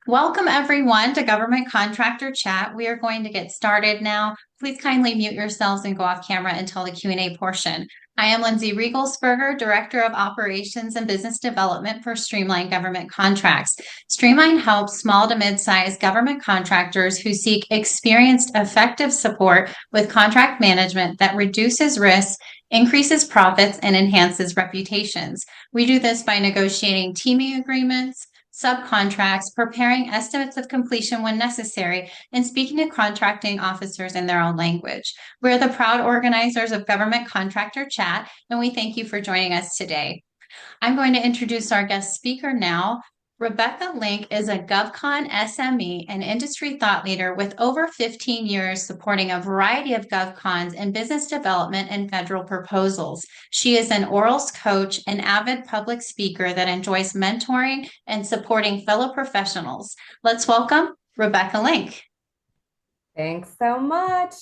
Welcome everyone to Government Contractor Chat. We are going to get started now. Please kindly mute yourselves and go off camera until the Q&A portion. I am Lindsay Riegelsberger, Director of Operations and Business Development for Streamline Government Contracts. Streamline helps small to mid-sized government contractors who seek experienced, effective support with contract management that reduces risk, increases profits, and enhances reputations. We do this by negotiating teaming agreements, subcontracts, preparing estimates of completion when necessary, and speaking to contracting officers in their own language. We're the proud organizers of Government Contractor Chat, and we thank you for joining us today. I'm going to introduce our guest speaker now. Rebecca Link is a GovCon SME and industry thought leader with over 15 years supporting a variety of GovCons in business development and federal proposals. She is an orals coach and avid public speaker that enjoys mentoring and supporting fellow professionals. Let's welcome Rebecca Link. Thanks so much.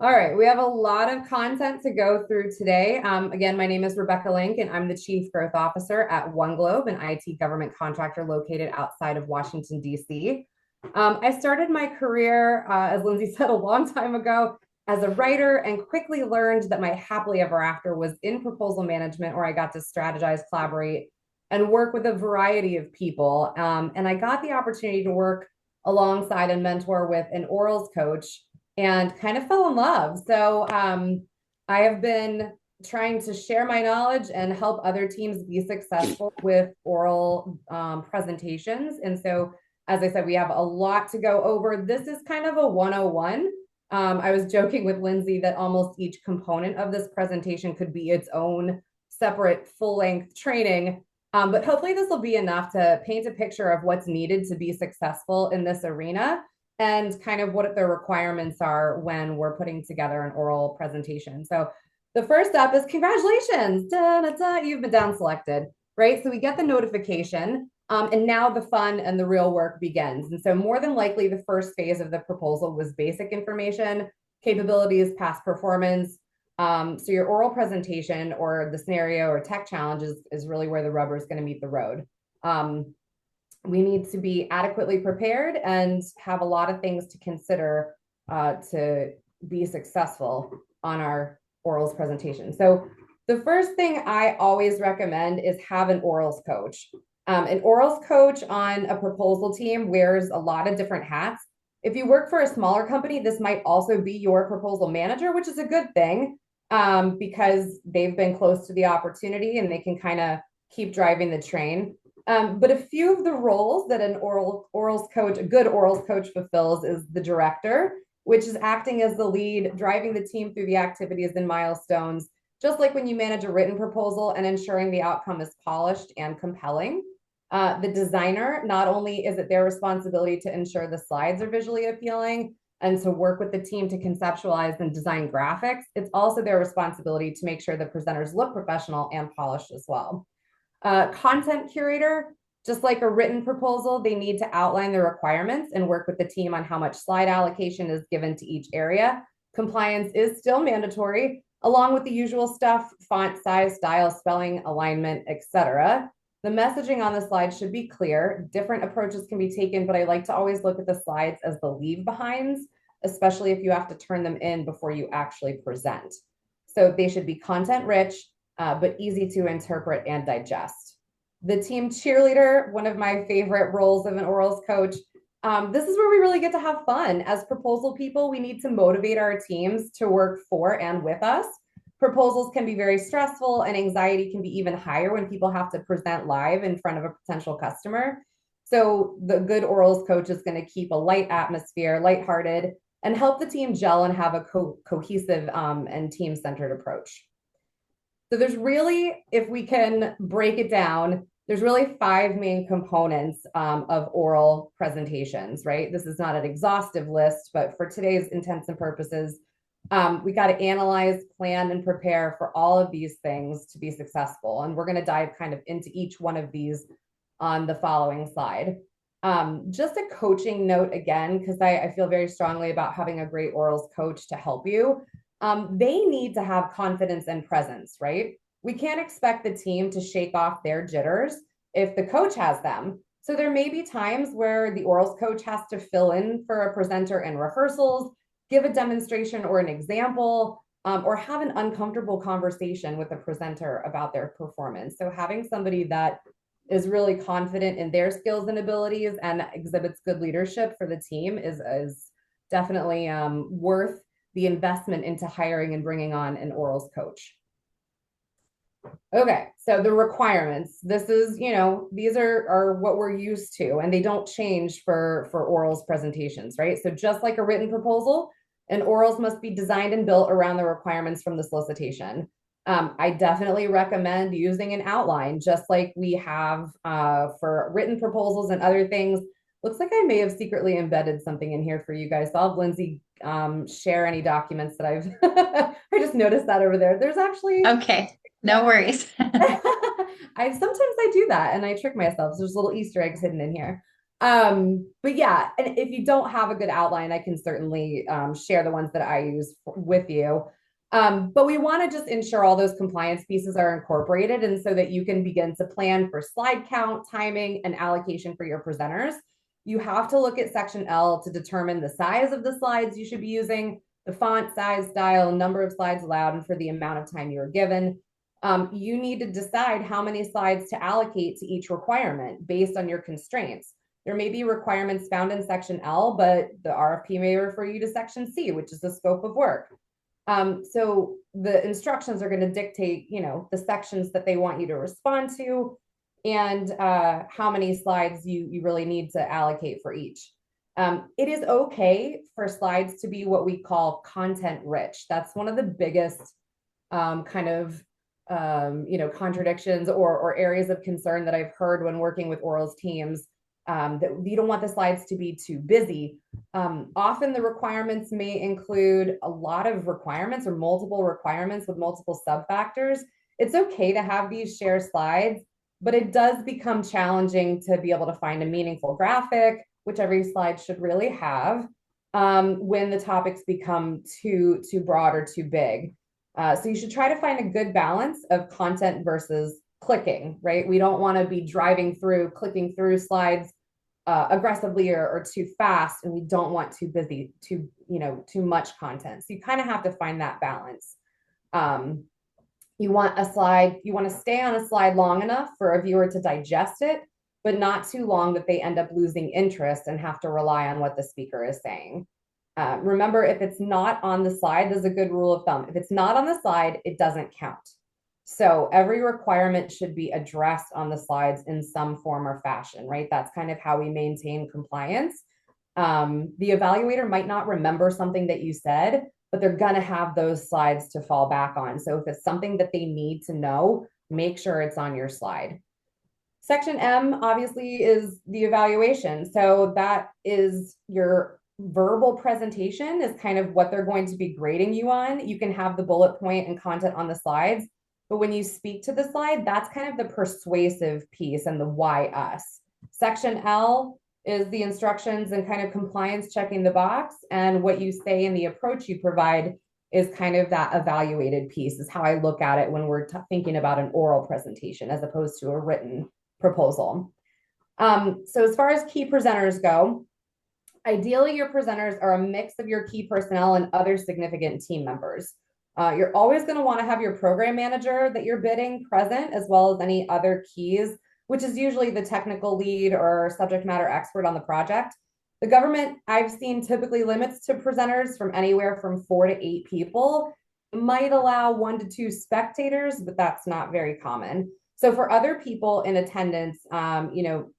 All right, we have a lot of content to go through today. Again, my name is Rebecca Link, and I'm the Chief Growth Officer at One Globe, an IT government contractor located outside of Washington, D.C. I started my career, as Lindsay said, a long time ago as a writer and quickly learned that my happily ever after was in proposal management, where I got to strategize, collaborate, and work with a variety of people. And I got the opportunity to work alongside and mentor with an orals coach and kind of fell in love. So I have been trying to share my knowledge and help other teams be successful with oral presentations. And so, as I said, we have a lot to go over. This is kind of a 101. I was joking with Lindsay that almost each component of this presentation could be its own separate full-length training. But hopefully this will be enough to paint a picture of what's needed to be successful in this arena and kind of what the requirements are when we're putting together an oral presentation. So the first step is congratulations, you've been down selected, right? So we get the notification and now the fun and the real work begins. And so more than likely the first phase of the proposal was basic information, capabilities, past performance. So your oral presentation or the scenario or tech challenge is really where the rubber is going to meet the road. We need to be adequately prepared and have a lot of things to consider to be successful on our orals presentation. So the first thing I always recommend is have an orals coach. An orals coach on a proposal team wears a lot of different hats. If you work for a smaller company, this might also be your proposal manager, which is a good thing because they've been close to the opportunity and they can kind of keep driving the train. But a few of the roles that an orals coach, a good orals coach fulfills is the director, which is acting as the lead, driving the team through the activities and milestones, just like when you manage a written proposal and ensuring the outcome is polished and compelling. The designer, not only is it their responsibility to ensure the slides are visually appealing and to work with the team to conceptualize and design graphics, it's also their responsibility to make sure the presenters look professional and polished as well. Content curator, just like a written proposal, they need to outline the requirements and work with the team on how much slide allocation is given to each area. Compliance is still mandatory, along with the usual stuff, font size, style, spelling, alignment, etc. The messaging on the slide should be clear. Different approaches can be taken, but I like to always look at the slides as the leave behinds, especially if you have to turn them in before you actually present. So they should be content rich, but easy to interpret and digest. The team cheerleader, one of my favorite roles of an orals coach. This is where we really get to have fun. As proposal people, we need to motivate our teams to work for and with us. Proposals can be very stressful and anxiety can be even higher when people have to present live in front of a potential customer. So the good orals coach is going to keep a light atmosphere, lighthearted, and help the team gel and have a cohesive and team-centered approach. So there's really, if we can break it down, there's really 5 main components of oral presentations, right? This is not an exhaustive list, but for today's intents and purposes, we got to analyze, plan, and prepare for all of these things to be successful. And we're going to dive kind of into each one of these on the following slide. Just a coaching note again, because I feel very strongly about having a great orals coach to help you. They need to have confidence and presence, right? We can't expect the team to shake off their jitters if the coach has them. So there may be times where the orals coach has to fill in for a presenter in rehearsals, give a demonstration or an example, or have an uncomfortable conversation with a presenter about their performance. So having somebody that is really confident in their skills and abilities and exhibits good leadership for the team is definitely worth the investment into hiring and bringing on an orals coach. Okay, so the requirements. This is, these are what we're used to, and they don't change for orals presentations, right? So just like a written proposal, an orals must be designed and built around the requirements from the solicitation. I definitely recommend using an outline, just like we have for written proposals and other things. Looks like I may have secretly embedded something in here for you guys. So I'll have Lindsay share any documents that I've, I just noticed that over there. There's actually Okay, no worries. I do that and I trick myself. So there's little Easter eggs hidden in here. But yeah, and if you don't have a good outline, I can certainly share the ones that I use with you. But we want to just ensure all those compliance pieces are incorporated, and so that you can begin to plan for slide count, timing, and allocation for your presenters. You have to look at section L to determine the size of the slides you should be using, the font size, style, number of slides allowed, and for the amount of time you're given. You need to decide how many slides to allocate to each requirement based on your constraints. There may be requirements found in section L, but the RFP may refer you to section C, which is the scope of work. So the instructions are going to dictate, the sections that they want you to respond to, and how many slides you really need to allocate for each. It is okay for slides to be what we call content rich. That's one of the biggest contradictions or areas of concern that I've heard when working with orals teams, that you don't want the slides to be too busy. Often the requirements may include a lot of requirements or multiple requirements with multiple sub-factors. It's okay to have these shared slides, but it does become challenging to be able to find a meaningful graphic, which every slide should really have, when the topics become too broad or too big. So you should try to find a good balance of content versus clicking, right? We don't want to be clicking through slides aggressively or too fast, and we don't want too busy, too much content. So you kind of have to find that balance. You want to stay on a slide long enough for a viewer to digest it, but not too long that they end up losing interest and have to rely on what the speaker is saying. Remember, if it's not on the slide, there's a good rule of thumb. If it's not on the slide, it doesn't count. So every requirement should be addressed on the slides in some form or fashion, right? That's kind of how we maintain compliance. The evaluator might not remember something that you said, but they're going to have those slides to fall back on. So if it's something that they need to know, make sure it's on your slide. Section M obviously is the evaluation. So that is your verbal presentation, is kind of what they're going to be grading you on. You can have the bullet point and content on the slides, but when you speak to the slide, that's kind of the persuasive piece and the why us. Section L is the instructions and kind of compliance checking the box, and what you say and the approach you provide is kind of that evaluated piece, is how I look at it when we're thinking about an oral presentation as opposed to a written proposal. So as far as key presenters go, ideally your presenters are a mix of your key personnel and other significant team members. You're always going to want to have your program manager that you're bidding present, as well as any other keys, which is usually the technical lead or subject matter expert on the project. The government, I've seen, typically limits to presenters from anywhere from 4 to 8 people. It might allow 1 to 2 spectators, but that's not very common. So for other people in attendance,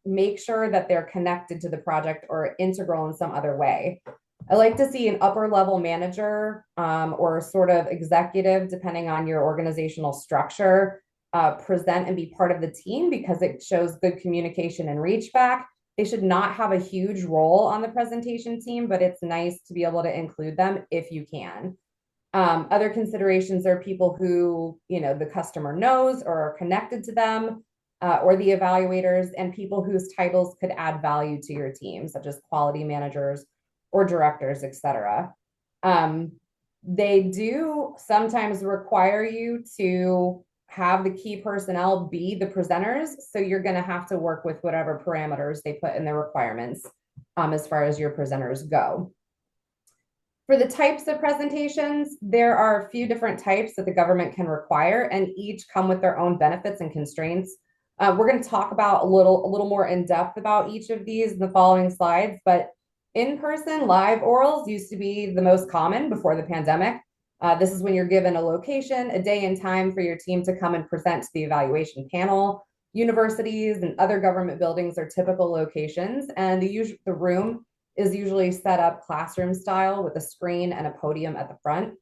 make sure that they're connected to the project or integral in some other way. I like to see an upper level manager or sort of executive, depending on your organizational structure, present and be part of the team, because it shows good communication and reach back. They should not have a huge role on the presentation team, but it's nice to be able to include them if you can. Other considerations are people who, the customer knows or are connected to them, or the evaluators, and people whose titles could add value to your team, such as quality managers or directors, etc. They do sometimes require you to have the key personnel be the presenters. So you're going to have to work with whatever parameters they put in their requirements as far as your presenters go. For the types of presentations, there are a few different types that the government can require, and each come with their own benefits and constraints. We're going to talk about a little more in depth about each of these in the following slides, but in-person live orals used to be the most common before the pandemic. This is when you're given a location, a day and time for your team to come and present to the evaluation panel. Universities and other government buildings are typical locations, and the room is usually set up classroom style with a screen and a podium at the front.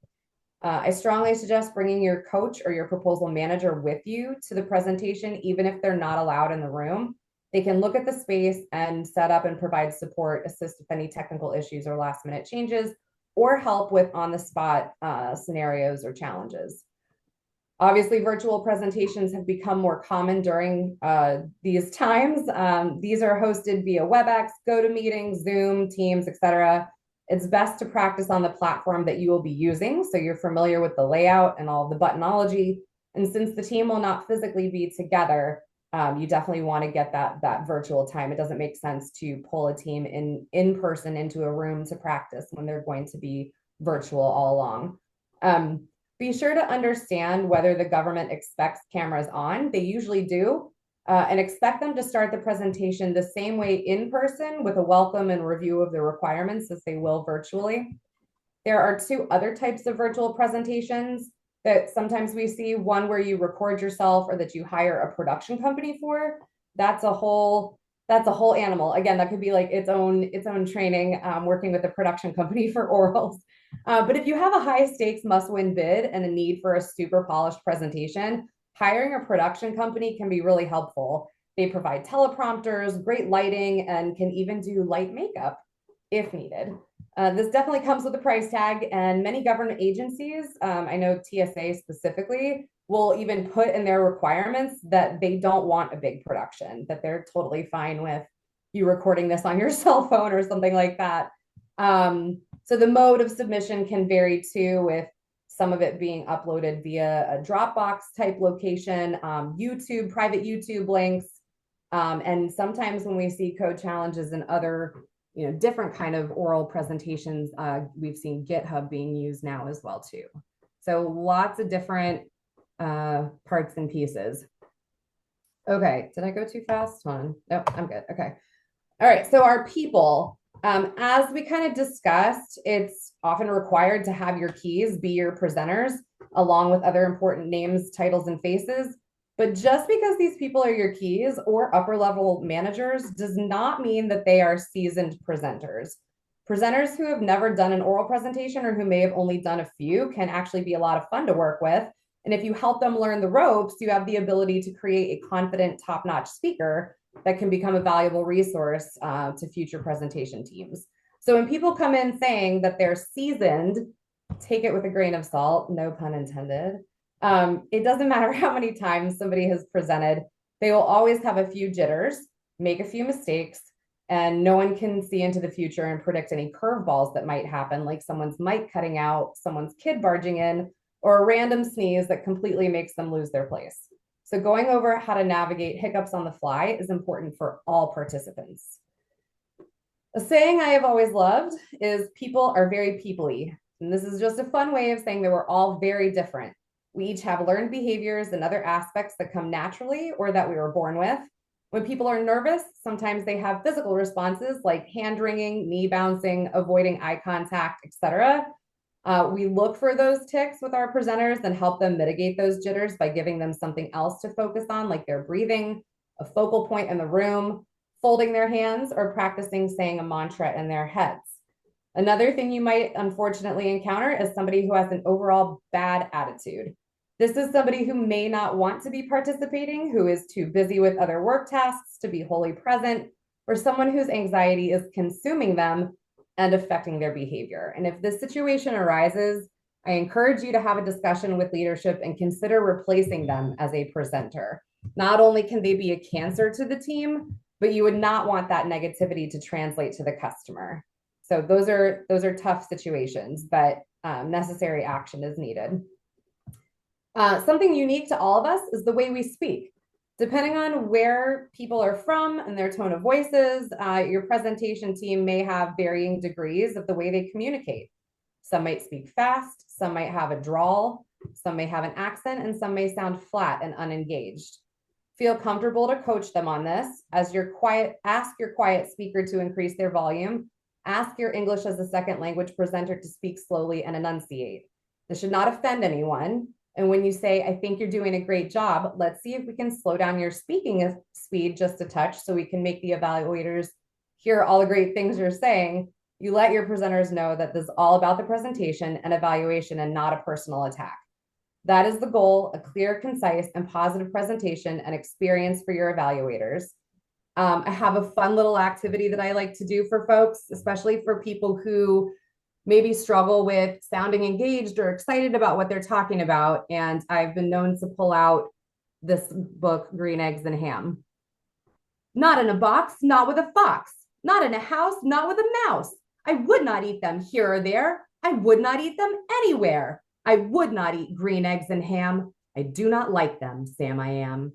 I strongly suggest bringing your coach or your proposal manager with you to the presentation, even if they're not allowed in the room. They can look at the space and set up and provide support, assist with any technical issues or last minute changes, or help with on the spot scenarios or challenges. Obviously, virtual presentations have become more common during these times. These are hosted via WebEx, GoToMeeting, Zoom, Teams, etc. It's best to practice on the platform that you will be using, so you're familiar with the layout and all the buttonology. And since the team will not physically be together, you definitely want to get that virtual time. It doesn't make sense to pull a team in person into a room to practice when they're going to be virtual all along. Be sure to understand whether the government expects cameras on. They usually do, and expect them to start the presentation the same way in person with a welcome and review of the requirements as they will virtually. There are two other types of virtual presentations that sometimes we see, one where you record yourself or that you hire a production company for. That's a whole animal. Again, that could be like its own training, working with a production company for orals. But if you have a high stakes must win bid and a need for a super polished presentation, hiring a production company can be really helpful. They provide teleprompters, great lighting, and can even do light makeup if needed. This definitely comes with a price tag, and many government agencies, I know TSA specifically, will even put in their requirements that they don't want a big production, that they're totally fine with you recording this on your cell phone or something like that. So the mode of submission can vary too, with some of it being uploaded via a Dropbox type location, YouTube, private YouTube links. And sometimes when we see code challenges and other different kind of oral presentations, we've seen GitHub being used now as well too. So lots of different parts and pieces. Okay, did I go too fast? Hold on. Nope, I'm good. Okay. All right, so our people, as we kind of discussed, it's often required to have your keys be your presenters, along with other important names, titles, and faces. But just because these people are your keys or upper level managers does not mean that they are seasoned presenters. Presenters who have never done an oral presentation or who may have only done a few can actually be a lot of fun to work with. And if you help them learn the ropes, you have the ability to create a confident, top-notch speaker that can become a valuable resource to future presentation teams. So when people come in saying that they're seasoned, take it with a grain of salt, no pun intended. It doesn't matter how many times somebody has presented, they will always have a few jitters, make a few mistakes, and no one can see into the future and predict any curveballs that might happen, like someone's mic cutting out, someone's kid barging in, or a random sneeze that completely makes them lose their place. So going over how to navigate hiccups on the fly is important for all participants. A saying I have always loved is people are very people-y. And this is just a fun way of saying that we're all very different. We each have learned behaviors and other aspects that come naturally or that we were born with. When people are nervous, sometimes they have physical responses like hand wringing, knee bouncing, avoiding eye contact, etc. We look for those tics with our presenters and help them mitigate those jitters by giving them something else to focus on, like their breathing, a focal point in the room, folding their hands, or practicing saying a mantra in their heads. Another thing you might unfortunately encounter is somebody who has an overall bad attitude. This is somebody who may not want to be participating, who is too busy with other work tasks to be wholly present, or someone whose anxiety is consuming them and affecting their behavior. And if this situation arises, I encourage you to have a discussion with leadership and consider replacing them as a presenter. Not only can they be a cancer to the team, but you would not want that negativity to translate to the customer. So those are tough situations, but necessary action is needed. Something unique to all of us is the way we speak. Depending on where people are from and their tone of voices, your presentation team may have varying degrees of the way they communicate. Some might speak fast, some might have a drawl, some may have an accent, and some may sound flat and unengaged. Feel comfortable to coach them on this. Ask your quiet speaker to increase their volume. Ask your English as a second language presenter to speak slowly and enunciate. This should not offend anyone. And when you say, I think you're doing a great job, let's see if we can slow down your speaking speed just a touch so we can make the evaluators hear all the great things you're saying. You let your presenters know that this is all about the presentation and evaluation and not a personal attack. That is the goal, a clear, concise, and positive presentation and experience for your evaluators. I have a fun little activity that I like to do for folks, especially for people who maybe struggle with sounding engaged or excited about what they're talking about. And I've been known to pull out this book, Green Eggs and Ham. Not in a box, not with a fox. Not in a house, not with a mouse. I would not eat them here or there. I would not eat them anywhere. I would not eat green eggs and ham. I do not like them, Sam I am.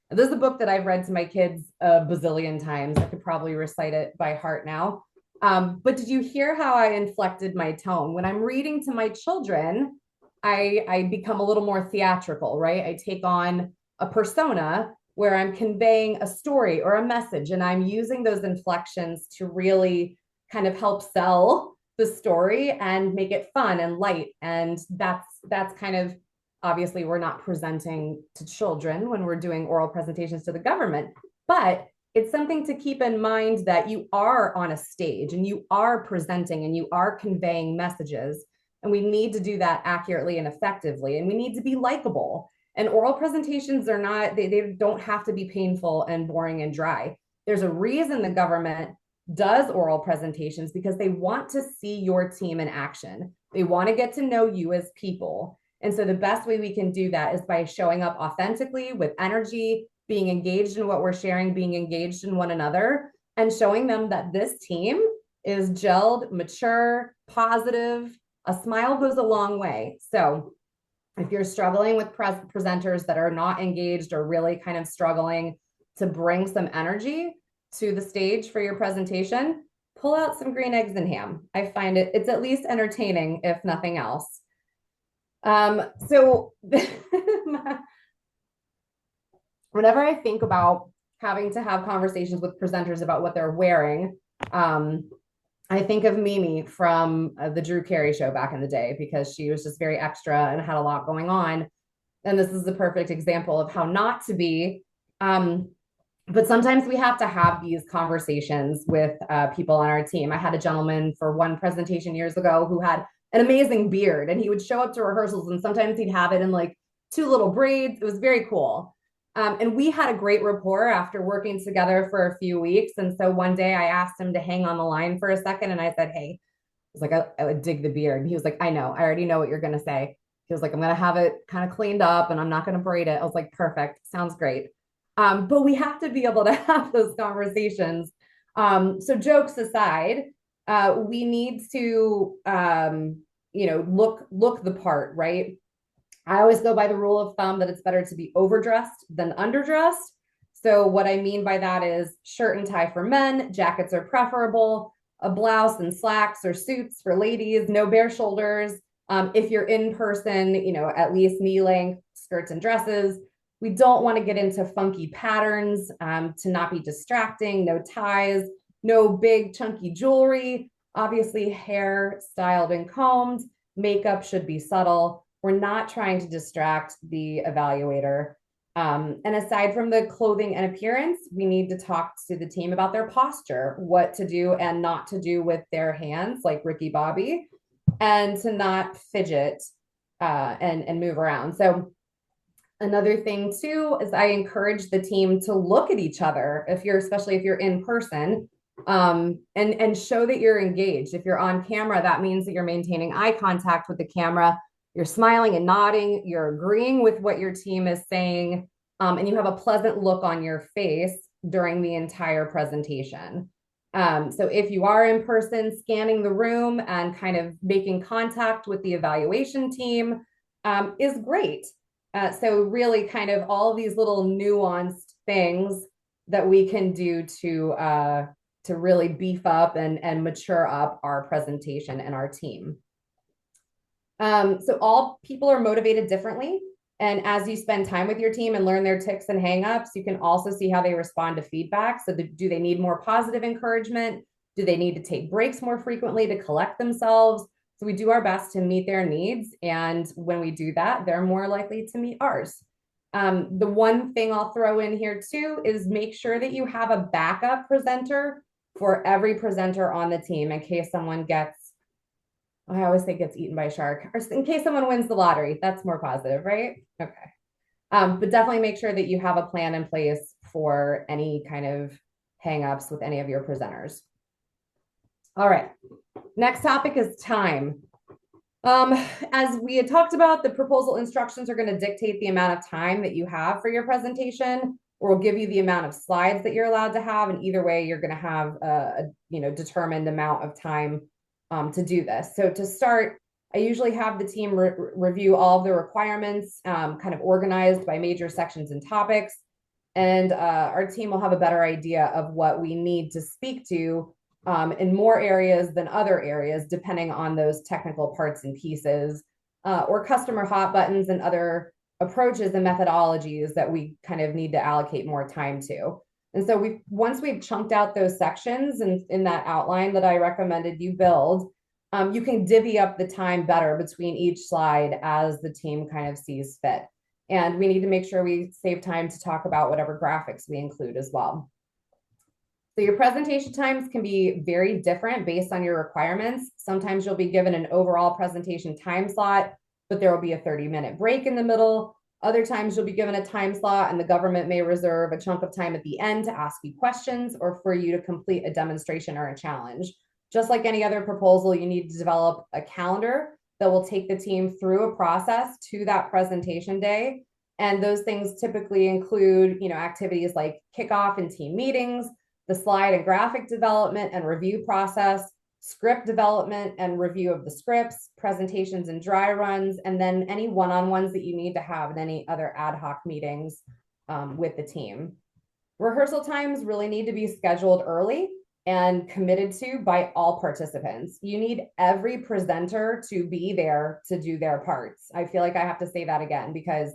This is a book that I've read to my kids a bazillion times. I could probably recite it by heart now. But did you hear how I inflected my tone? When I'm reading to my children, I become a little more theatrical, right? I take on a persona where I'm conveying a story or a message, and I'm using those inflections to really kind of help sell the story and make it fun and light. And that's kind of, obviously we're not presenting to children when we're doing oral presentations to the government, but it's something to keep in mind that you are on a stage and you are presenting and you are conveying messages. And we need to do that accurately and effectively. And we need to be likable. And oral presentations are not, they don't have to be painful and boring and dry. There's a reason the government does oral presentations, because they want to see your team in action. They want to get to know you as people. And so the best way we can do that is by showing up authentically with energy, being engaged in what we're sharing, being engaged in one another, and showing them that this team is gelled, mature, positive. A smile goes a long way. So if you're struggling with presenters that are not engaged or really kind of struggling to bring some energy to the stage for your presentation, pull out some green eggs and ham. I find it's at least entertaining, if nothing else. So whenever I think about having to have conversations with presenters about what they're wearing, I think of Mimi from the Drew Carey show back in the day, because she was just very extra and had a lot going on. And this is the perfect example of how not to be. But sometimes we have to have these conversations with people on our team. I had a gentleman for one presentation years ago who had an amazing beard, and he would show up to rehearsals and sometimes he'd have it in like two little braids. It was very cool. And we had a great rapport after working together for a few weeks. And so one day I asked him to hang on the line for a second. And I said, hey, I was like, I would dig the beard. And he was like, I know, I already know what you're going to say. He was like, I'm going to have it kind of cleaned up and I'm not going to braid it. I was like, perfect. Sounds great. But we have to be able to have those conversations. So jokes aside, we need to, look the part, right? I always go by the rule of thumb that it's better to be overdressed than underdressed. So what I mean by that is shirt and tie for men, jackets are preferable, a blouse and slacks or suits for ladies, no bare shoulders. If you're in person, at least knee length skirts and dresses. We don't want to get into funky patterns to not be distracting, no ties, no big chunky jewelry, obviously hair styled and combed, makeup should be subtle. We're not trying to distract the evaluator. And aside from the clothing and appearance, we need to talk to the team about their posture, what to do and not to do with their hands, like Ricky Bobby, and to not fidget and move around. So another thing too is I encourage the team to look at each other especially if you're in person, and show that you're engaged. If you're on camera, that means that you're maintaining eye contact with the camera. You're smiling and nodding, you're agreeing with what your team is saying, and you have a pleasant look on your face during the entire presentation. So if you are in person, scanning the room and kind of making contact with the evaluation team is great. So really kind of all these little nuanced things that we can do to really beef up and mature up our presentation and our team. So all people are motivated differently. And as you spend time with your team and learn their ticks and hangups, you can also see how they respond to feedback. So do they need more positive encouragement? Do they need to take breaks more frequently to collect themselves? So we do our best to meet their needs. And when we do that, they're more likely to meet ours. The one thing I'll throw in here too is make sure that you have a backup presenter for every presenter on the team in case someone gets, I always think it's eaten by a shark, or in case someone wins the lottery. That's more positive, right? Okay. But definitely make sure that you have a plan in place for any kind of hangups with any of your presenters. All right. Next topic is time. As we had talked about, the proposal instructions are going to dictate the amount of time that you have for your presentation, or will give you the amount of slides that you're allowed to have. And either way, you're going to have a determined amount of time to do this. So to start, I usually have the team review all of the requirements, kind of organized by major sections and topics. And our team will have a better idea of what we need to speak to in more areas than other areas, depending on those technical parts and pieces, or customer hot buttons and other approaches and methodologies that we kind of need to allocate more time to. And so once we've chunked out those sections and in that outline that I recommended you build, you can divvy up the time better between each slide as the team kind of sees fit. And we need to make sure we save time to talk about whatever graphics we include as well. So your presentation times can be very different based on your requirements. Sometimes you'll be given an overall presentation time slot, but there will be a 30-minute break in the middle. Other times you'll be given a time slot and the government may reserve a chunk of time at the end to ask you questions or for you to complete a demonstration or a challenge. Just like any other proposal, you need to develop a calendar that will take the team through a process to that presentation day. And those things typically include, activities like kickoff and team meetings, the slide and graphic development and review process, script development and review of the scripts, presentations and dry runs, and then any one-on-ones that you need to have and any other ad hoc meetings with the team. Rehearsal times really need to be scheduled early and committed to by all participants. You need every presenter to be there to do their parts. I feel like I have to say that again because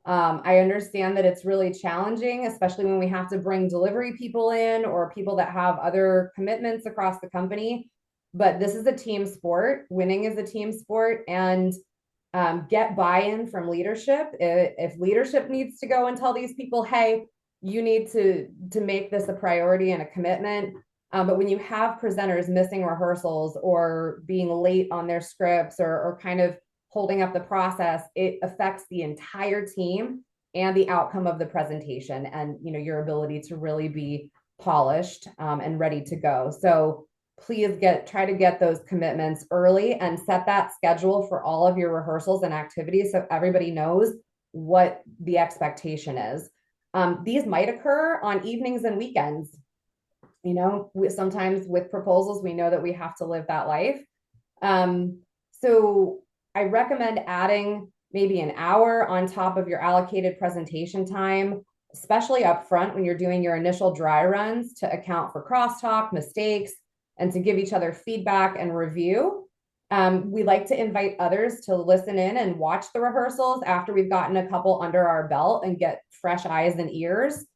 I understand that it's really challenging, especially when we have to bring delivery people in or people that have other commitments across the company. But this is a team sport. Winning is a team sport, and get buy-in from leadership. If leadership needs to go and tell these people, hey, you need to make this a priority and a commitment. But when you have presenters missing rehearsals or being late on their scripts or kind of holding up the process, it affects the entire team and the outcome of the presentation and your ability to really be polished and ready to go. So please try to get those commitments early and set that schedule for all of your rehearsals and activities so everybody knows what the expectation is. These might occur on evenings and weekends. Sometimes with proposals, we know that we have to live that life. So I recommend adding maybe an hour on top of your allocated presentation time, especially up front when you're doing your initial dry runs to account for crosstalk, mistakes, and to give each other feedback and review. We like to invite others to listen in and watch the rehearsals after we've gotten a couple under our belt and get fresh eyes and ears.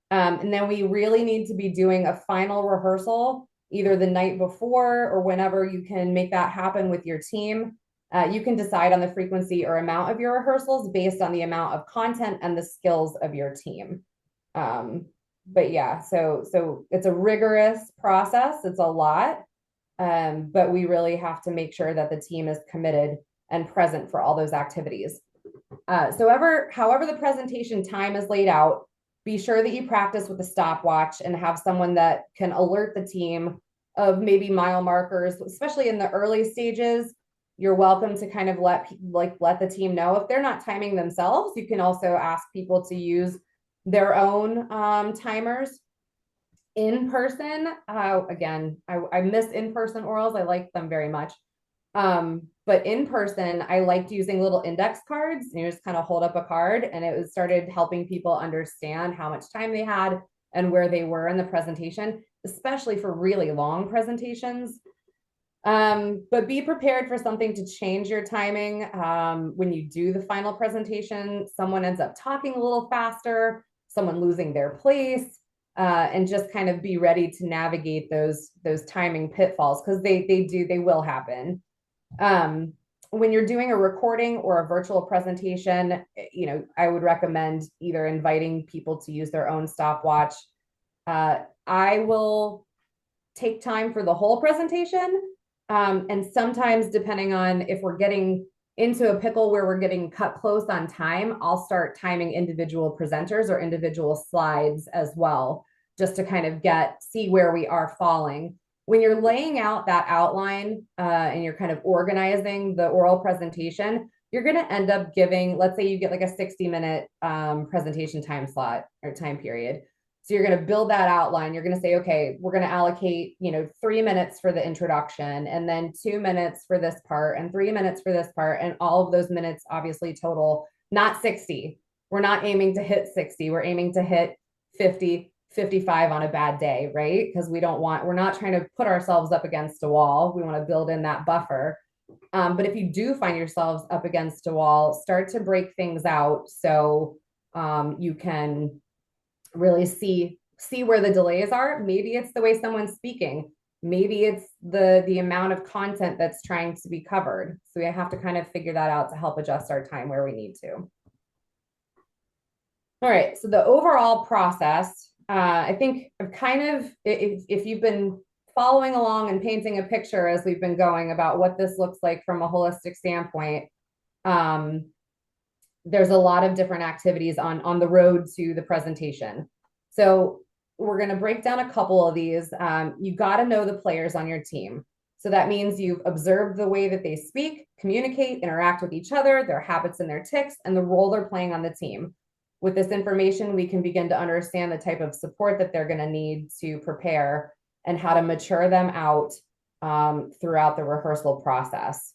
And then we really need to be doing a final rehearsal either the night before or whenever you can make that happen with your team. You can decide on the frequency or amount of your rehearsals based on the amount of content and the skills of your team. But yeah, so it's a rigorous process. It's a lot, but we really have to make sure that the team is committed and present for all those activities. However the presentation time is laid out, be sure that you practice with a stopwatch and have someone that can alert the team of maybe mile markers, especially in the early stages. You're welcome to kind of let the team know if they're not timing themselves. You can also ask people to use their own timers. In person, again, I miss in-person orals. I like them very much. But in person, I liked using little index cards, and you just kind of hold up a card, and it was started helping people understand how much time they had and where they were in the presentation, especially for really long presentations. But be prepared for something to change your timing. When you do the final presentation, someone ends up talking a little faster, someone losing their place, and just kind of be ready to navigate those timing pitfalls, because they will happen. Um, when you're doing a recording or a virtual presentation, I would recommend either inviting people to use their own stopwatch. I will take time for the whole presentation. And sometimes, depending on if we're getting into a pickle where we're getting cut close on time, I'll start timing individual presenters or individual slides as well, just to kind of see where we are falling. When you're laying out that outline and you're kind of organizing the oral presentation, you're going to end up giving, let's say you get like a 60-minute presentation time slot or time period. So you're going to build that outline. You're going to say, okay, we're going to allocate, 3 minutes for the introduction, and then 2 minutes for this part, and 3 minutes for this part. And all of those minutes obviously total, not 60. We're not aiming to hit 60. We're aiming to hit 50, 55 on a bad day, right? Because we're not trying to put ourselves up against a wall. We want to build in that buffer. But if you do find yourselves up against a wall, start to break things out so you can really see where the delays are. Maybe it's the way someone's speaking. Maybe it's the amount of content that's trying to be covered. So we have to kind of figure that out to help adjust our time where we need to. All right, so the overall process, I think I've kind of, if you've been following along and painting a picture as we've been going about what this looks like from a holistic standpoint, there's a lot of different activities on the road to the presentation. So we're going to break down a couple of these. You got to know the players on your team. So that means you've observed the way that they speak, communicate, interact with each other, their habits and their tics, and the role they're playing on the team. With this information, we can begin to understand the type of support that they're going to need to prepare and how to mature them out throughout the rehearsal process.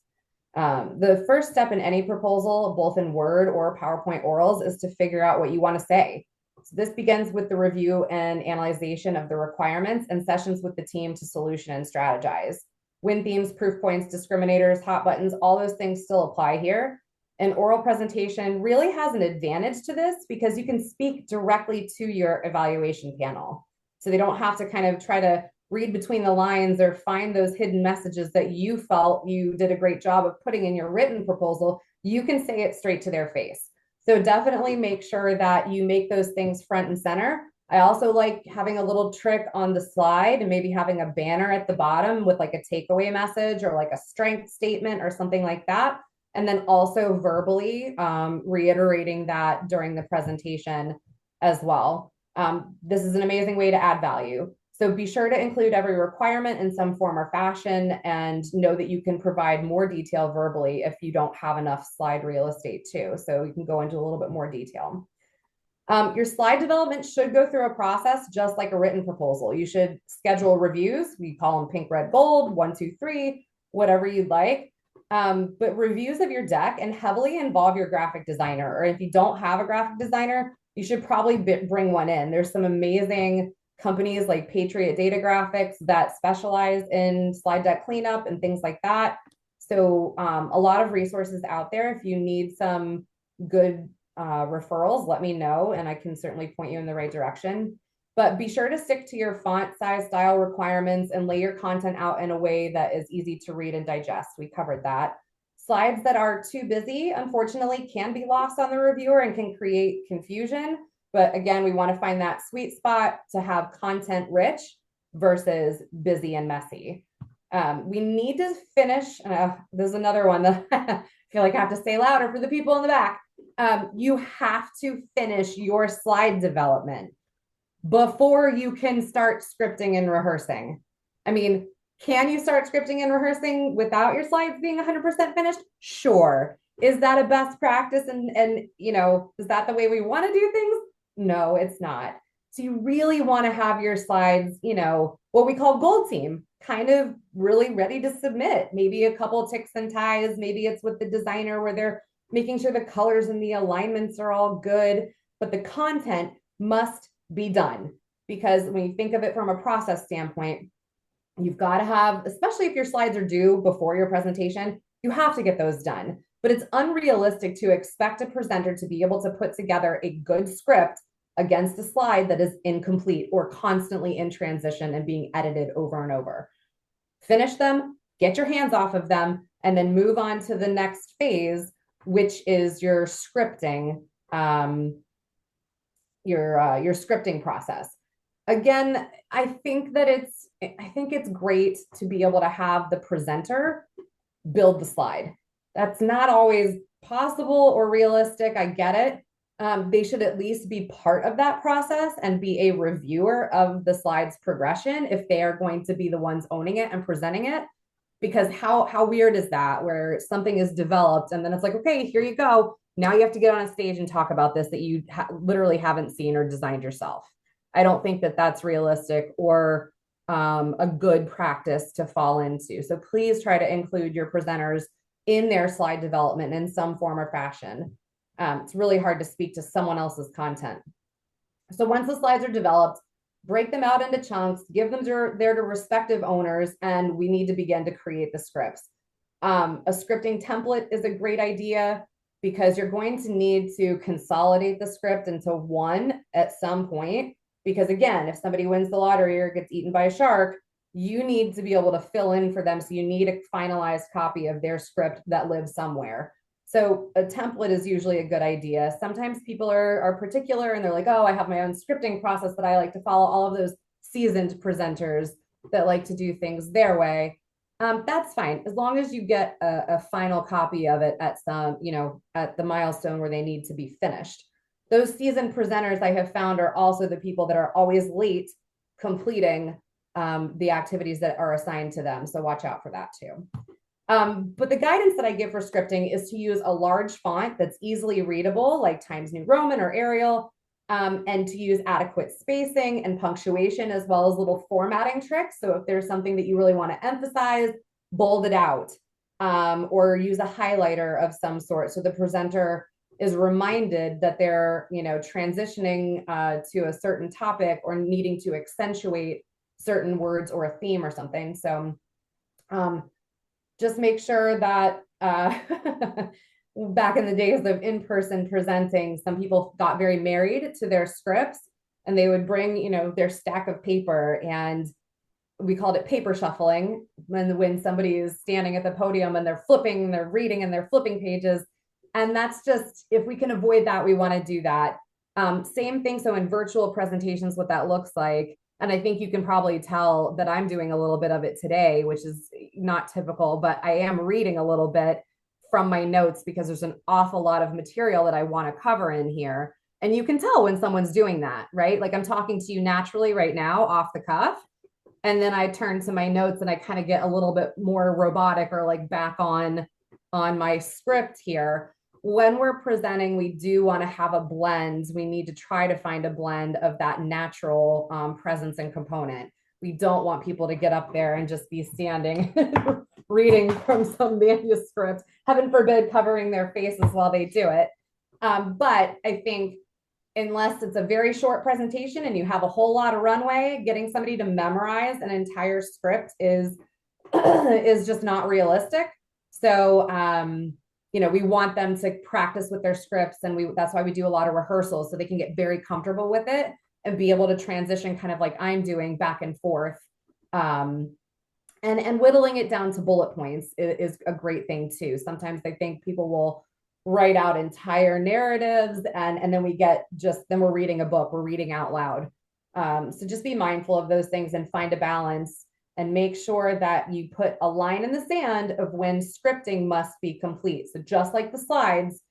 The first step in any proposal, both in Word or PowerPoint orals, is to figure out what you want to say. So this begins with the review and analyzation of the requirements and sessions with the team to solution and strategize. Win themes, proof points, discriminators, hot buttons, all those things still apply here. An oral presentation really has an advantage to this because you can speak directly to your evaluation panel. So they don't have to kind of try to read between the lines or find those hidden messages that you felt you did a great job of putting in your written proposal. You can say it straight to their face. So definitely make sure that you make those things front and center. I also like having a little trick on the slide and maybe having a banner at the bottom with like a takeaway message or like a strength statement or something like that. And then also verbally reiterating that during the presentation as well. This is an amazing way to add value. So be sure to include every requirement in some form or fashion, and know that you can provide more detail verbally if you don't have enough slide real estate too. So you can go into a little bit more detail. Your slide development should go through a process just like a written proposal. You should schedule reviews. We call them pink, red, gold, 1, 2, 3, whatever you'd like. But reviews of your deck and heavily involve your graphic designer. Or if you don't have a graphic designer, you should probably bring one in. There's some amazing companies like Patriot Data Graphics that specialize in slide deck cleanup and things like that. So a lot of resources out there. If you need some good referrals, let me know, and I can certainly point you in the right direction. But be sure to stick to your font size, style requirements, and lay your content out in a way that is easy to read and digest. We covered that. Slides that are too busy, unfortunately, can be lost on the reviewer and can create confusion. But again, we want to find that sweet spot to have content rich versus busy and messy. We need to finish. There's another one that I feel like I have to say louder for the people in the back. You have to finish your slide development before you can start scripting and rehearsing. I mean, can you start scripting and rehearsing without your slides being 100% finished? Sure. Is that a best practice? And is that the way we want to do things? No, it's not. So you really want to have your slides, what we call gold team. kind of really ready to submit. Maybe a couple ticks and ties. Maybe it's with the designer where they're making sure the colors and the alignments are all good, but the content must be done. Because when you think of it from a process standpoint, you've got to have, especially if your slides are due before your presentation, you have to get those done. But it's unrealistic to expect a presenter to be able to put together a good script against a slide that is incomplete or constantly in transition and being edited over and over. Finish them, get your hands off of them, and then move on to the next phase, which is your scripting, your scripting process. Again, I think it's great to be able to have the presenter build the slide. That's not always possible or realistic. I get it. They should at least be part of that process and be a reviewer of the slide's progression if they are going to be the ones owning it and presenting it. Because how weird is that, where something is developed and then it's like, okay, here you go. Now you have to get on a stage and talk about this that you literally haven't seen or designed yourself. I don't think that that's realistic or a good practice to fall into. So please try to include your presenters in their slide development in some form or fashion. It's really hard to speak to someone else's content. So once the slides are developed, break them out into chunks, give them to their respective owners, and we need to begin to create the scripts. A scripting template is a great idea because you're going to need to consolidate the script into one at some point. Because again, if somebody wins the lottery or gets eaten by a shark, you need to be able to fill in for them. So you need a finalized copy of their script that lives somewhere. So a template is usually a good idea. Sometimes people are particular and they're like, oh, I have my own scripting process that I like to follow. All of those seasoned presenters that like to do things their way. That's fine. As long as you get a final copy of it at at the milestone where they need to be finished. Those seasoned presenters I have found are also the people that are always late completing the activities that are assigned to them. So watch out for that too. But the guidance that I give for scripting is to use a large font that's easily readable, like Times New Roman or Arial, and to use adequate spacing and punctuation, as well as little formatting tricks. So if there's something that you really want to emphasize, bold it out, or use a highlighter of some sort. So the presenter is reminded that they're, transitioning to a certain topic or needing to accentuate certain words or a theme or something. So just make sure that back in the days of in-person presenting, some people got very married to their scripts and they would bring, their stack of paper, and we called it paper shuffling when somebody is standing at the podium and they're flipping, they're reading and they're flipping pages. And that's just, if we can avoid that, we want to do that. Same thing. So in virtual presentations, what that looks like, and I think you can probably tell that I'm doing a little bit of it today, which is not typical, but I am reading a little bit from my notes because there's an awful lot of material that I want to cover in here. And you can tell when someone's doing that, right? Like I'm talking to you naturally right now off the cuff. And then I turn to my notes and I kind of get a little bit more robotic or like back on my script here. When we're presenting, we do want to have a blend. We need to try to find a blend of that natural presence and component. We don't want people to get up there and just be standing reading from some manuscript, heaven forbid, covering their faces while they do it. But I think unless it's a very short presentation and you have a whole lot of runway, getting somebody to memorize an entire script is just not realistic. So we want them to practice with their scripts, and that's why we do a lot of rehearsals so they can get very comfortable with it and be able to transition kind of like I'm doing back and forth. And whittling it down to bullet points is a great thing too. Sometimes I think people will write out entire narratives and then then we're reading a book, we're reading out loud. So just be mindful of those things and find a balance. And make sure that you put a line in the sand of when scripting must be complete. So just like the slides,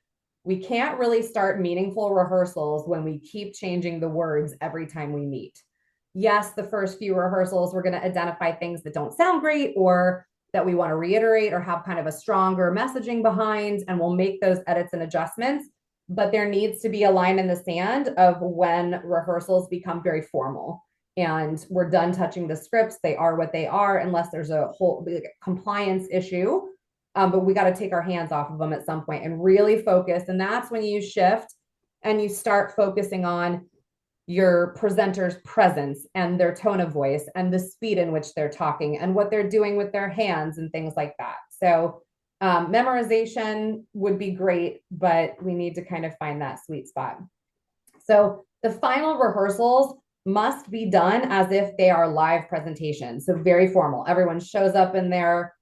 we can't really start meaningful rehearsals when we keep changing the words every time we meet. Yes, the first few rehearsals, we're going to identify things that don't sound great or that we want to reiterate or have kind of a stronger messaging behind, and we'll make those edits and adjustments. But there needs to be a line in the sand of when rehearsals become very formal. and we're done touching the scripts. They are what they are, unless there's a whole compliance issue. But we got to take our hands off of them at some point and really focus. And that's when you shift and you start focusing on your presenter's presence and their tone of voice and the speed in which they're talking and what they're doing with their hands and things like that. So memorization would be great, but we need to kind of find that sweet spot. So the final rehearsals must be done as if they are live presentations. So very formal. Everyone shows up in their,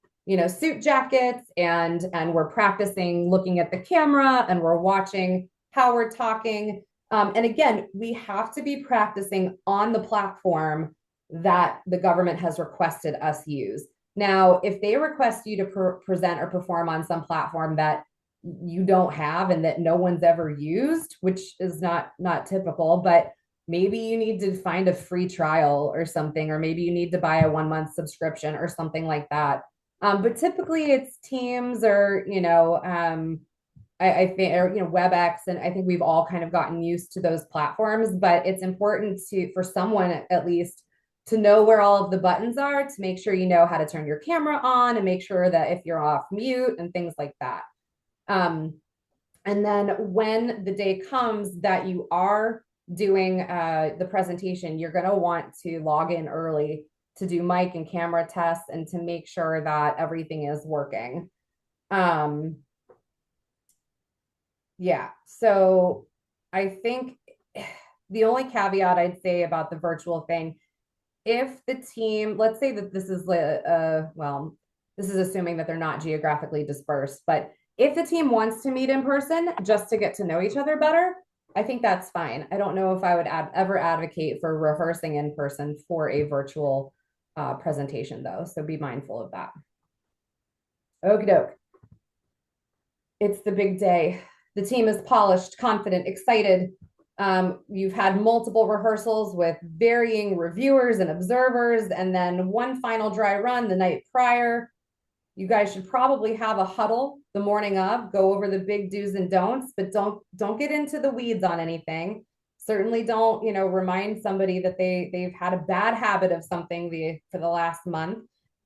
suit jackets, and we're practicing looking at the camera, and we're watching how we're talking. And again, we have to be practicing on the platform that the government has requested us use. Now, if they request you to present or perform on some platform that you don't have and that no one's ever used, which is not typical, but maybe you need to find a free trial or something, or maybe you need to buy a 1-month subscription or something like that. But typically it's Teams or, I think, or, WebEx, and I think we've all kind of gotten used to those platforms, but it's important for someone at least to know where all of the buttons are, to make sure you know how to turn your camera on and make sure that if you're off mute and things like that. And then when the day comes that you are doing the presentation, you're going to want to log in early to do mic and camera tests and to make sure that everything is working. Yeah, so I think the only caveat I'd say about the virtual thing, if the team, let's say that this is well, this is assuming that they're not geographically dispersed, but if the team wants to meet in person just to get to know each other better, I think that's fine. I don't know if I would ever advocate for rehearsing in person for a virtual presentation though, so be mindful of that. Okie doke. It's the big day. The team is polished, confident, excited. You've had multiple rehearsals with varying reviewers and observers, and then one final dry run the night prior. You guys should probably have a huddle the morning of, go over the big do's and don'ts, but don't get into the weeds on anything. Certainly don't, remind somebody that they've had a bad habit of something for the last month.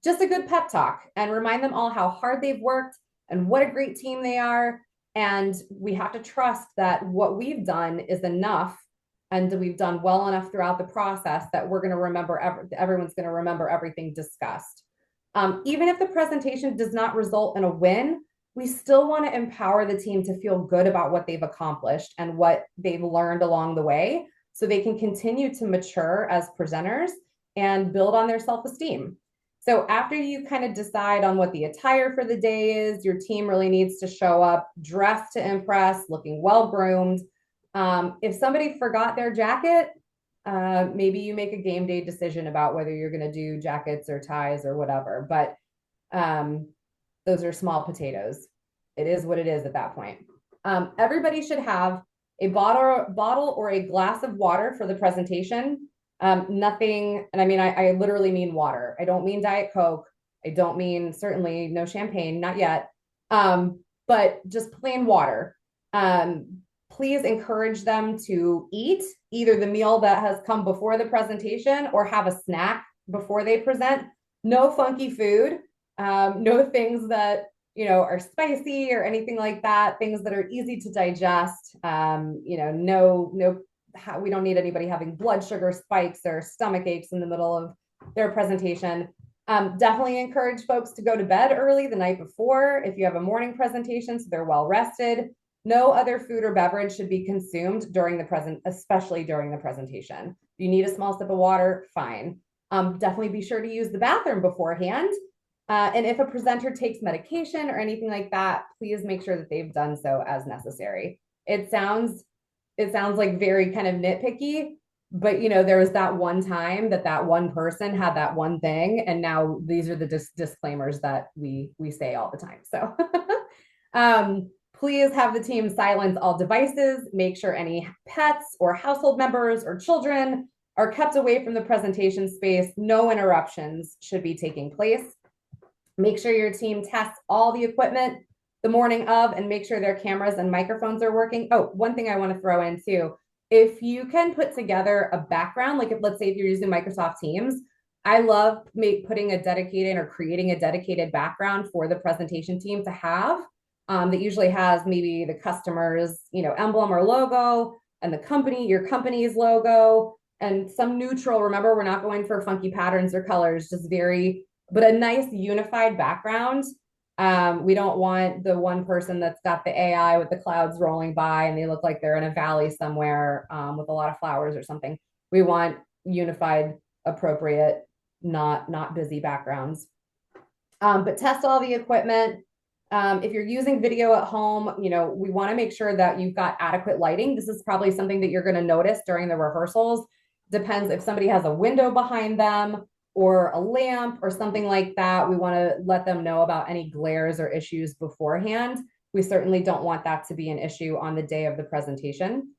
Just a good pep talk, and remind them all how hard they've worked and what a great team they are. And we have to trust that what we've done is enough, and we've done well enough throughout the process that we're going to remember, everyone's going to remember everything discussed. Even if the presentation does not result in a win, we still want to empower the team to feel good about what they've accomplished and what they've learned along the way, so they can continue to mature as presenters and build on their self-esteem. So after you kind of decide on what the attire for the day is, your team really needs to show up dressed to impress, looking well-groomed. If somebody forgot their jacket, maybe you make a game day decision about whether you're going to do jackets or ties or whatever, but those are small potatoes. It is what it is at that point. Everybody should have a bottle or a glass of water for the presentation. Nothing, and I mean, I literally mean water. I don't mean Diet Coke. I don't mean, certainly no champagne, not yet. But just plain water. Please encourage them to eat either the meal that has come before the presentation or have a snack before they present. No funky food, no things that, are spicy or anything like that, things that are easy to digest. We don't need anybody having blood sugar spikes or stomach aches in the middle of their presentation. Definitely encourage folks to go to bed early the night before if you have a morning presentation, so they're well rested. No other food or beverage should be consumed especially during the presentation. If you need a small sip of water, fine. Definitely be sure to use the bathroom beforehand. And if a presenter takes medication or anything like that, please make sure that they've done so as necessary. It sounds like very kind of nitpicky, but there was that one time that one person had that one thing, and now these are the disclaimers that we say all the time. So please have the team silence all devices, make sure any pets or household members or children are kept away from the presentation space. No interruptions should be taking place. Make sure your team tests all the equipment the morning of and make sure their cameras and microphones are working. Oh, one thing I want to throw in too, if you can put together a background, like if let's say if you're using Microsoft Teams, I love putting a dedicated or creating a dedicated background for the presentation team to have that usually has maybe the customer's, emblem or logo and your company's logo and some neutral. Remember, we're not going for funky patterns or colors, just but a nice unified background. We don't want the one person that's got the AI with the clouds rolling by and they look like they're in a valley somewhere with a lot of flowers or something. We want unified, appropriate, not busy backgrounds. But test all the equipment. If you're using video at home, we want to make sure that you've got adequate lighting. This is probably something that you're going to notice during the rehearsals. Depends if somebody has a window behind them or a lamp or something like that. We want to let them know about any glares or issues beforehand. We certainly don't want that to be an issue on the day of the presentation.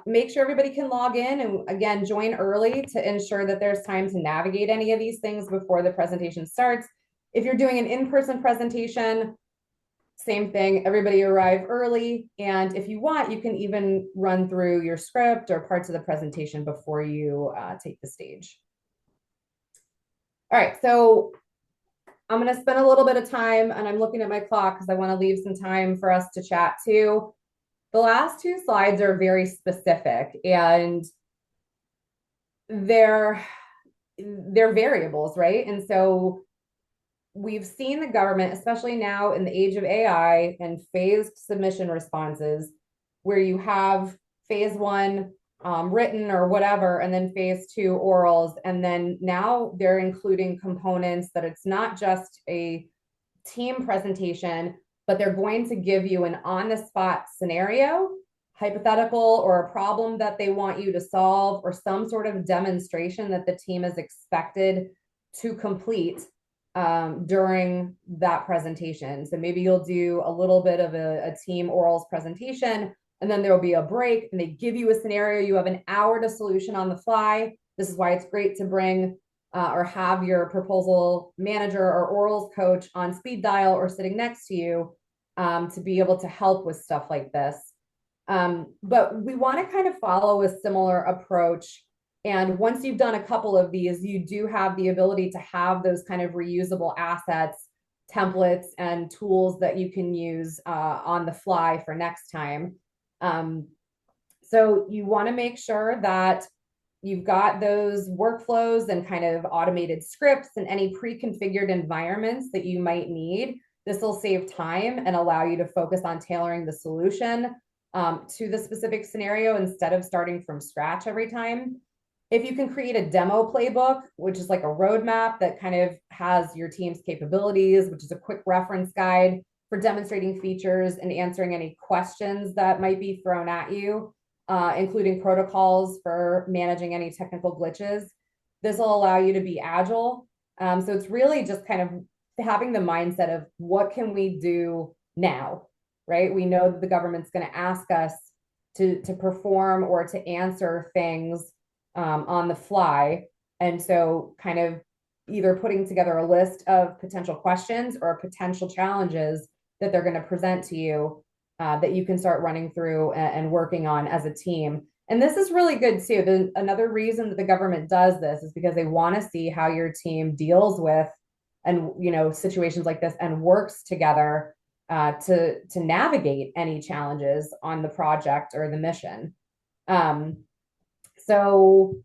Make sure everybody can log in and again, join early to ensure that there's time to navigate any of these things before the presentation starts. If you're doing an in-person presentation, same thing, everybody arrive early. And if you want, you can even run through your script or parts of the presentation before you take the stage. All right, so I'm going to spend a little bit of time and I'm looking at my clock because I want to leave some time for us to chat too. The last two slides are very specific and they're variables, right? And so we've seen the government, especially now in the age of AI and phased submission responses, where you have phase one written or whatever, and then phase two orals. And then now they're including components that it's not just a team presentation, but they're going to give you an on-the-spot scenario, hypothetical, or a problem that they want you to solve, or some sort of demonstration that the team is expected to complete during that presentation. So maybe you'll do a little bit of a team orals presentation, and then there will be a break, and they give you a scenario. You have an hour to solution on the fly. This is why it's great to bring or have your proposal manager or orals coach on speed dial or sitting next to you to be able to help with stuff like this. But we want to kind of follow a similar approach. And once you've done a couple of these, you do have the ability to have those kind of reusable assets, templates, and tools that you can use on the fly for next time. So you want to make sure that you've got those workflows and kind of automated scripts and any pre-configured environments that you might need. This will save time and allow you to focus on tailoring the solution to the specific scenario instead of starting from scratch every time. If you can create a demo playbook, which is like a roadmap that kind of has your team's capabilities, which is a quick reference guide for demonstrating features and answering any questions that might be thrown at you, including protocols for managing any technical glitches. This will allow you to be agile. So it's really just kind of having the mindset of what can we do now, right? We know that the government's going to ask us to perform or to answer things on the fly. And so kind of either putting together a list of potential questions or potential challenges that they're going to present to you that you can start running through and working on as a team. And this is really good too. Another reason that the government does this is because they want to see how your team deals with and situations like this and works together to navigate any challenges on the project or the mission. So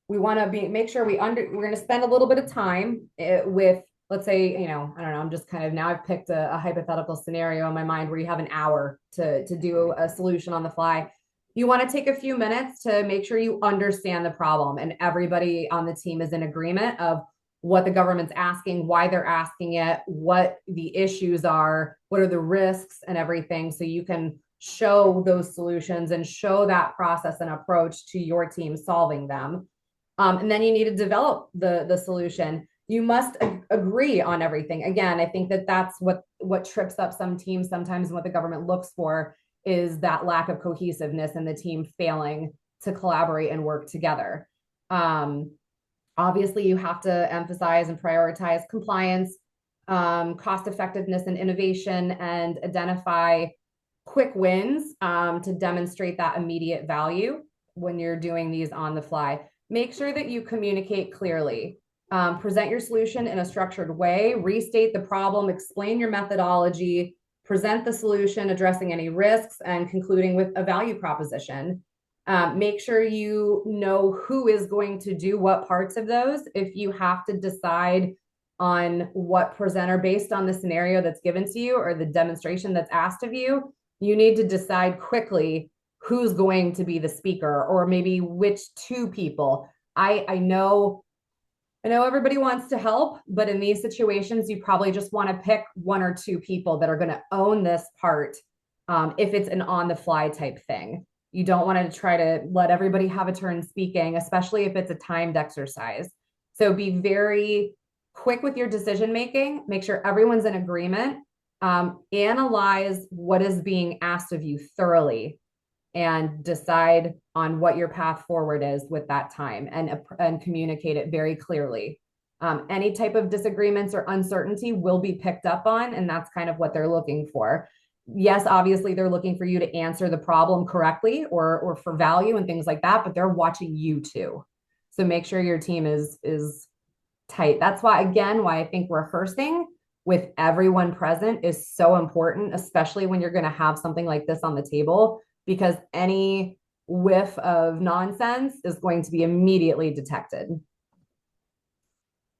we want to make sure we're going to spend a little bit of time with, let's say, I don't know, I'm just kind of, now I've picked a hypothetical scenario in my mind where you have an hour to do a solution on the fly. You want to take a few minutes to make sure you understand the problem and everybody on the team is in agreement of what the government's asking, why they're asking it, what the issues are, what are the risks and everything. So you can show those solutions and show that process and approach to your team solving them. And then you need to develop the solution. You must agree on everything. Again, I think that's what trips up some teams sometimes, and what the government looks for is that lack of cohesiveness and the team failing to collaborate and work together. Obviously, you have to emphasize and prioritize compliance, cost effectiveness and innovation, and identify quick wins to demonstrate that immediate value. when you're doing these on the fly. Make sure that you communicate clearly. Present your solution in a structured way, restate the problem, explain your methodology, present the solution, addressing any risks, and concluding with a value proposition. Make sure you know who is going to do what parts of those. If you have to decide on what presenter based on the scenario that's given to you or the demonstration that's asked of you, you need to decide quickly who's going to be the speaker, or maybe which two people. I know everybody wants to help, but in these situations, you probably just want to pick one or two people that are going to own this part. If it's an on the fly type thing, you don't want to try to let everybody have a turn speaking, especially if it's a timed exercise. So be very quick with your decision making, make sure everyone's in agreement, analyze what is being asked of you thoroughly, and decide on what your path forward is with that time, and communicate it very clearly. Any type of disagreements or uncertainty will be picked up on, and that's kind of what they're looking for. Yes, obviously they're looking for you to answer the problem correctly or for value and things like that, but they're watching you too. So make sure your team is tight. That's why, again, why I think rehearsing with everyone present is so important, especially when you're going to have something like this on the table, because any whiff of nonsense is going to be immediately detected.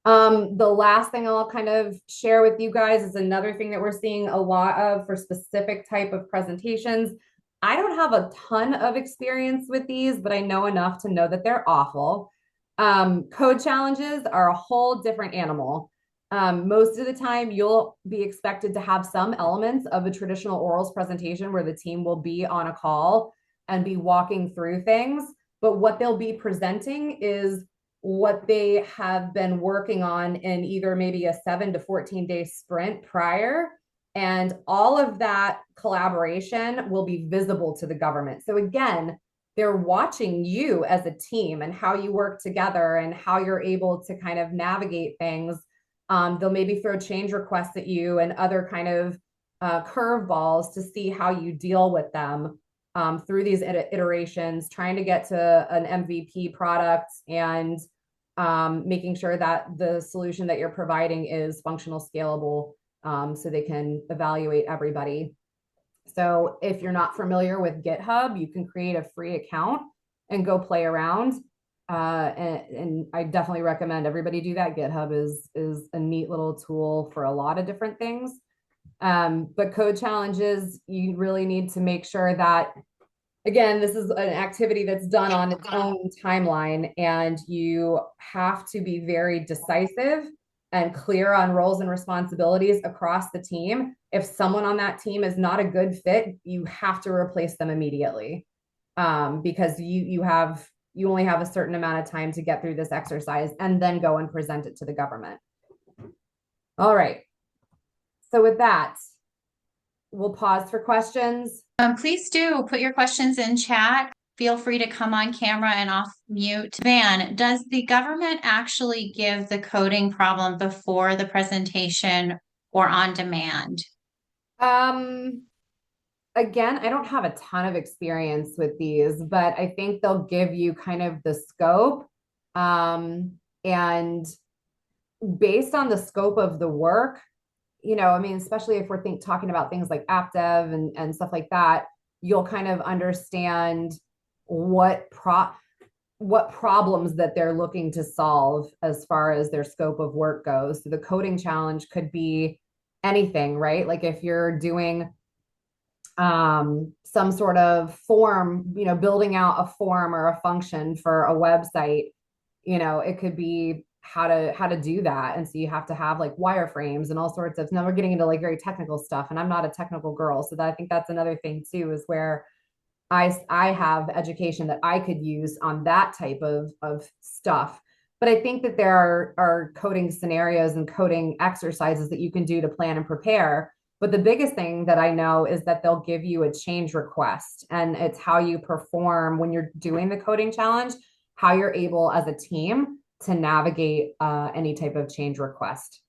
The last thing I'll kind of share with you guys is another thing that we're seeing a lot of for specific type of presentations. I don't have a ton of experience with these, but I know enough to know that they're awful. Code challenges are a whole different animal. Most of the time, you'll be expected to have some elements of a traditional orals presentation where the team will be on a call and be walking through things. But what they'll be presenting is what they have been working on in either maybe a 7 to 14 day sprint prior. And all of that collaboration will be visible to the government. So again, they're watching you as a team and how you work together and how you're able to kind of navigate things. They'll maybe throw change requests at you and other kind of curveballs to see how you deal with them through these iterations, trying to get to an MVP product and making sure that the solution that you're providing is functional, scalable, so they can evaluate everybody. So if you're not familiar with GitHub, you can create a free account and go play around. And I definitely recommend everybody do that. GitHub is a neat little tool for a lot of different things. But code challenges, you really need to make sure that, again, this is an activity that's done on its own timeline, and you have to be very decisive and clear on roles and responsibilities across the team. If someone on that team is not a good fit, you have to replace them immediately, because you only have a certain amount of time to get through this exercise and then go and present it to the government. All right. So with that, we'll pause for questions. Please do put your questions in chat. Feel free to come on camera and off mute. Van, does the government actually give the coding problem before the presentation or on demand? Again, I don't have a ton of experience with these, but I think they'll give you kind of the scope. And based on the scope of the work, I mean, especially if we're talking about things like app dev and stuff like that, you'll kind of understand what problems that they're looking to solve as far as their scope of work goes. So the coding challenge could be anything, right? Like if you're doing some sort of form, building out a form or a function for a website, it could be how to do that. And so you have to have like wireframes and all sorts of, now we're getting into like very technical stuff, and I'm not a technical girl. So I think that's another thing too, is where I have education that I could use on that type of stuff. But I think that there are coding scenarios and coding exercises that you can do to plan and prepare. But the biggest thing that I know is that they'll give you a change request, and it's how you perform when you're doing the coding challenge, how you're able as a team to navigate any type of change request.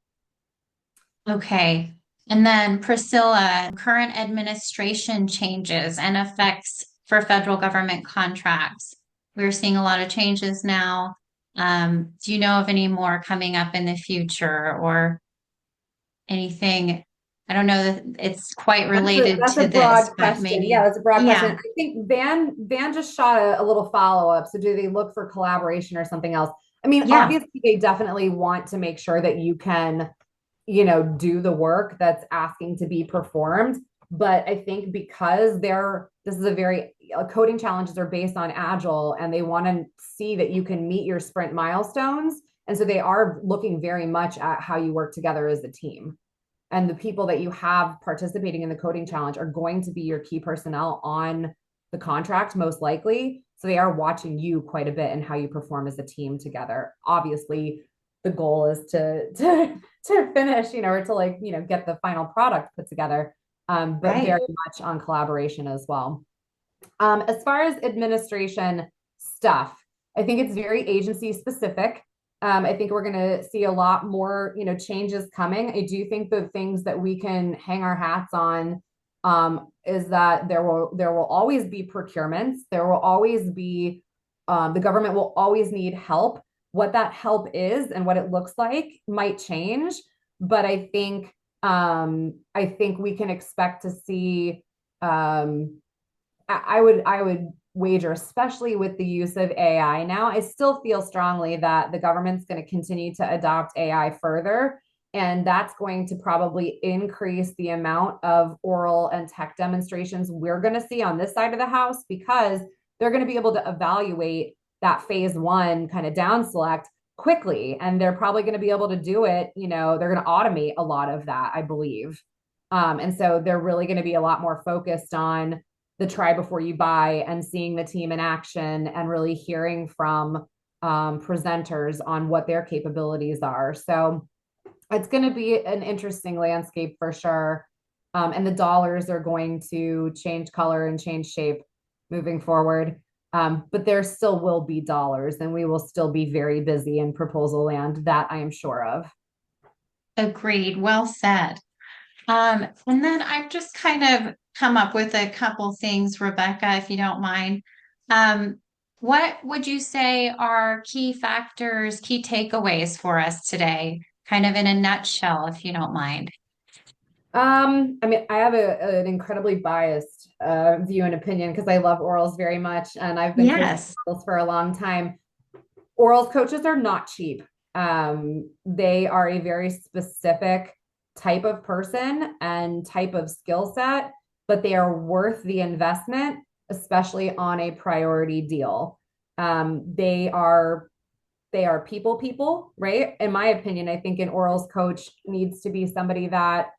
Okay. And then Priscilla, current administration changes and effects for federal government contracts. We're seeing a lot of changes now. Do you know of any more coming up in the future or anything? I don't know that it's quite related That's a to broad this, but question. Yeah, maybe, that's a broad question. yeah, I think Van just shot a little follow-up. So do they look for collaboration or something else? I mean, yeah, obviously they definitely want to make sure that you can, do the work that's asking to be performed. But I think because this is a very coding challenges are based on agile and they want to see that you can meet your sprint milestones. And so they are looking very much at how you work together as a team. And the people that you have participating in the coding challenge are going to be your key personnel on the contract, most likely. So they are watching you quite a bit and how you perform as a team together. Obviously, the goal is to finish, or to get the final product put together. But very right. much on collaboration as well. As far as administration stuff, I think it's very agency specific. I think we're going to see a lot more, changes coming. I do think the things that we can hang our hats on is that there will always be procurements. There will always be the government will always need help. What that help is and what it looks like might change, but I think we can expect to see. I would wager, especially with the use of AI now. I still feel strongly that the government's going to continue to adopt AI further. And that's going to probably increase the amount of oral and tech demonstrations we're going to see on this side of the house because they're going to be able to evaluate that phase one kind of down select quickly. And they're probably going to be able to do it. They're going to automate a lot of that, I believe. And so they're really going to be a lot more focused on the try before you buy and seeing the team in action and really hearing from presenters on what their capabilities are. So it's going to be an interesting landscape for sure. And the dollars are going to change color and change shape moving forward. But there still will be dollars and we will still be very busy in proposal land. That I am sure of. Agreed. Well said. And then I've just kind of come up with a couple things, Rebecca, if you don't mind. Um, what would you say are key factors, key takeaways for us today, kind of in a nutshell, if you don't mind? I mean, I have an incredibly biased view and opinion because I love orals very much, and I've been coaching Yes. orals for a long time. Orals coaches are not cheap. They are a very specific type of person and type of skill set, but they are worth the investment, especially on a priority deal. They are people, right? In my opinion, I think an orals coach needs to be somebody that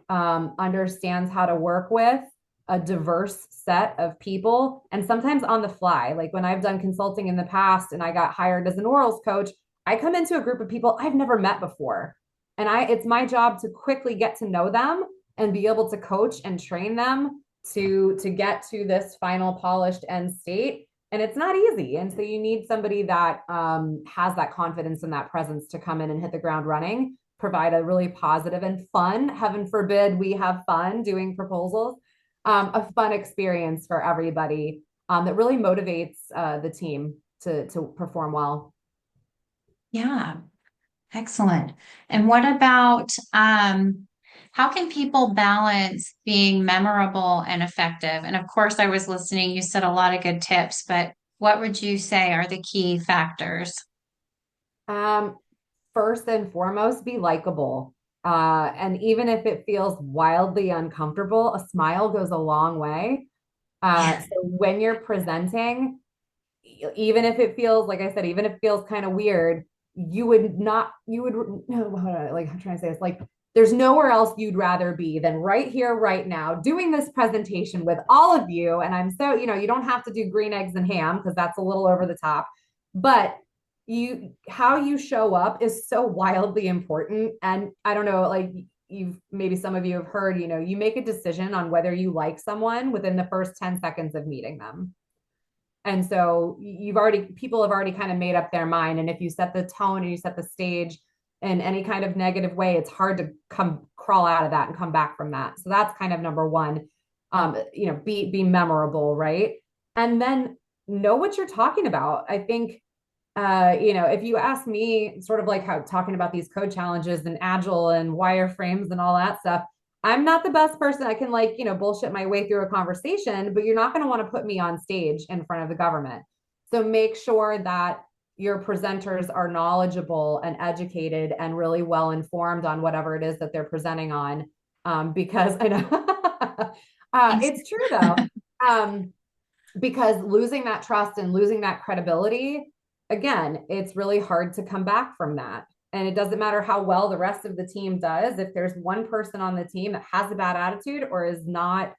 understands how to work with a diverse set of people and sometimes on the fly. Like when I've done consulting in the past and I got hired as an orals coach, I come into a group of people I've never met before. And it's my job to quickly get to know them and be able to coach and train them to get to this final polished end state. And it's not easy. And so you need somebody that has that confidence and that presence to come in and hit the ground running, provide a really positive and fun, heaven forbid we have fun doing proposals, a fun experience for everybody that really motivates the team to perform well. Yeah. Excellent. And what about how can people balance being memorable and effective? And of course, I was listening, you said a lot of good tips, but what would you say are the key factors? Um, First and foremost, be likable. And even if it feels wildly uncomfortable, a smile goes a long way. So when you're presenting, even if it feels, like I said, even if it feels kind of weird, you would, no, like I'm trying to say this, like there's nowhere else you'd rather be than right here, right now, doing this presentation with all of you. And I'm so, you don't have to do green eggs and ham because that's a little over the top, but how you show up is so wildly important. And I don't know, like maybe some of you have heard, you make a decision on whether you like someone within the first 10 seconds of meeting them. And so people have already kind of made up their mind. And if you set the tone and you set the stage in any kind of negative way, it's hard to crawl out of that and come back from that. So that's kind of number one. Be memorable, right? And then know what you're talking about. I think, if you ask me sort of like how talking about these code challenges and agile and wireframes and all that stuff, I'm not the best person. I can bullshit my way through a conversation, but you're not going to want to put me on stage in front of the government. So make sure that your presenters are knowledgeable and educated and really well informed on whatever it is that they're presenting on. Because I know Thanks. it's true though. Because losing that trust and losing that credibility, again, it's really hard to come back from that. And it doesn't matter how well the rest of the team does. If there's one person on the team that has a bad attitude or is not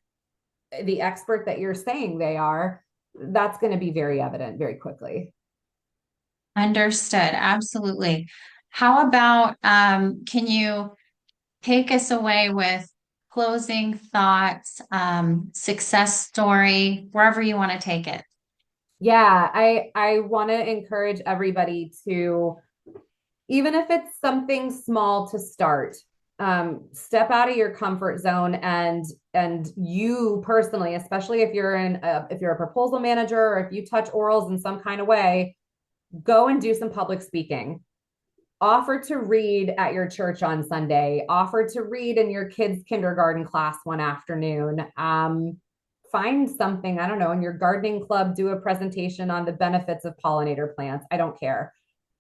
the expert that you're saying they are, that's going to be very evident very quickly. Understood. Absolutely. How about can you take us away with closing thoughts, success story, wherever you want to take it? Yeah, I want to encourage everybody to, even if it's something small to start, step out of your comfort zone, and you personally, especially if you're a proposal manager or if you touch orals in some kind of way, go and do some public speaking. Offer to read at your church on Sunday. Offer to read in your kids' kindergarten class one afternoon. Find something, I don't know, in your gardening club, do a presentation on the benefits of pollinator plants. I don't care.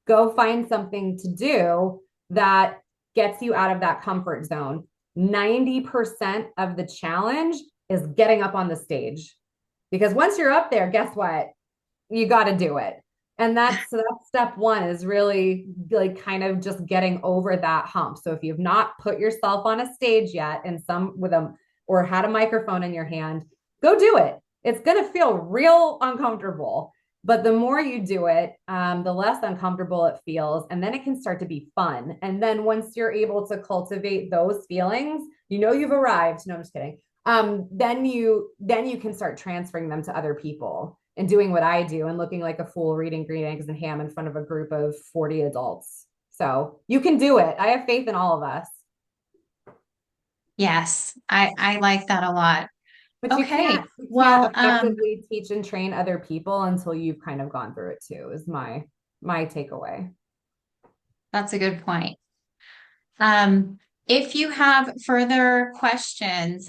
Go find something to do that gets you out of that comfort zone. 90% of the challenge is getting up on the stage. Because once you're up there, guess what? You got to do it. And that's step one, is really like kind of just getting over that hump. So if you've not put yourself on a stage yet and some with them or had a microphone in your hand, go do it. It's going to feel real uncomfortable, but the more you do it, the less uncomfortable it feels. And then it can start to be fun. And then once you're able to cultivate those feelings, you've arrived. No, I'm just kidding. Then you can start transferring them to other people and doing what I do and looking like a fool reading Green Eggs and Ham in front of a group of 40 adults. So you can do it. I have faith in all of us. Yes, I like that a lot. But Okay. you can't Well, effectively teach and train other people until you've kind of gone through it too, is my takeaway. that's a good point. Um, if you have further questions,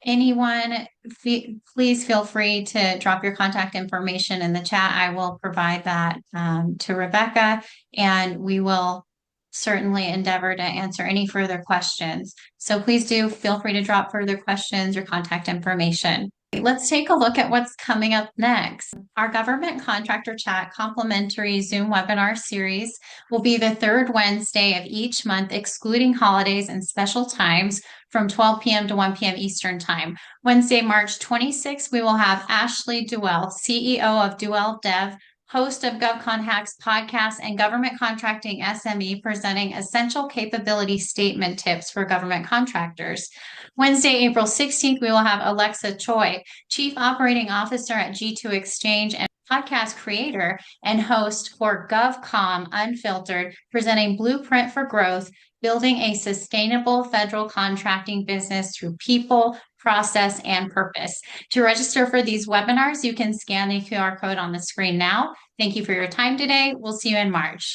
anyone, please feel free to drop your contact information in the chat. I will provide that to Rebecca, and we will certainly endeavor to answer any further questions. So please do feel free to drop further questions or contact information. Let's take a look at what's coming up next. Our Government Contractor Chat complimentary Zoom webinar series will be the third Wednesday of each month, excluding holidays and special times from 12 p.m. to 1 p.m. Eastern Time. Wednesday, March 26th, we will have Ashley Duell, CEO of Duell Dev, host of GovCon Hacks podcast and government contracting SME, presenting essential capability statement tips for government contractors. Wednesday, April 16th, we will have Alexa Choi, Chief Operating Officer at G2 Exchange and podcast creator and host for GovCon Unfiltered, presenting Blueprint for Growth, building a sustainable federal contracting business through people, process, and purpose. To register for these webinars, you can scan the QR code on the screen now. Thank you for your time today. We'll see you in March.